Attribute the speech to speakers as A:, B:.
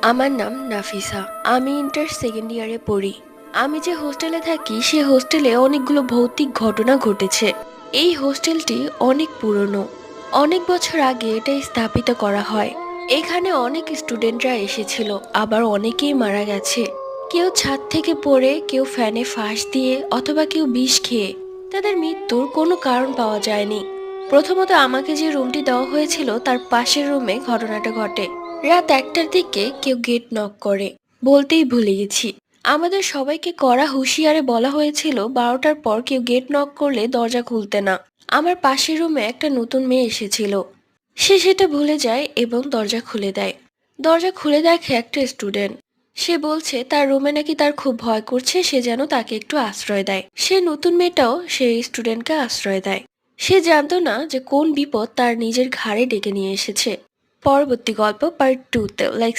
A: আমার নাম নাফিসা। আমি ইন্টার সেকেন্ড ইয়ারে পড়ি। আমি যে হোস্টেলে থাকি সে হোস্টেলে অনেকগুলো ভৌতিক ঘটনা ঘটেছে। এই হোস্টেলটি অনেক পুরনো। অনেক বছর আগে এটা স্থাপিত করা হয়। এখানে অনেক স্টুডেন্টরা এসেছিল, আবার অনেকেই মারা গেছে। কেউ ছাদ থেকে পড়ে, কেউ ফ্যানে ফাঁস দিয়ে, অথবা কেউ বিষ খেয়ে। তাদের মৃত্যুর কোনো কারণ পাওয়া যায়নি। প্রথমত আমাকে যে রুমটি দেওয়া হয়েছিল তার পাশের রুমে ঘটনাটা ঘটে। রাত 1টার দিকে কেউ গেট নক করে। বলতেই ভুলে গেছি, আমাদের সবাইকে কড়া হুঁশিয়ারে বলা হয়েছিল 12টার পর কেউ গেট নক করলে দরজা খুলতে না। আমার পাশের রুমে একটা নতুন মেয়ে এসেছিল। সে সেটা ভুলে যায় এবং দরজা খুলে দেয়। দরজা খুলে দেখে একটা স্টুডেন্ট। সে বলছে তার রুমে নাকি তার খুব ভয় করছে, সে যেন তাকে একটু আশ্রয় দেয়। সে নতুন মেয়েটাও সেই স্টুডেন্টকে আশ্রয় দেয়। সে জানতো না যে কোন বিপদ তার নিজের ঘাড়ে ডেকে নিয়ে এসেছে। পরবর্তী গল্প পার্ট 2-তে। লাইক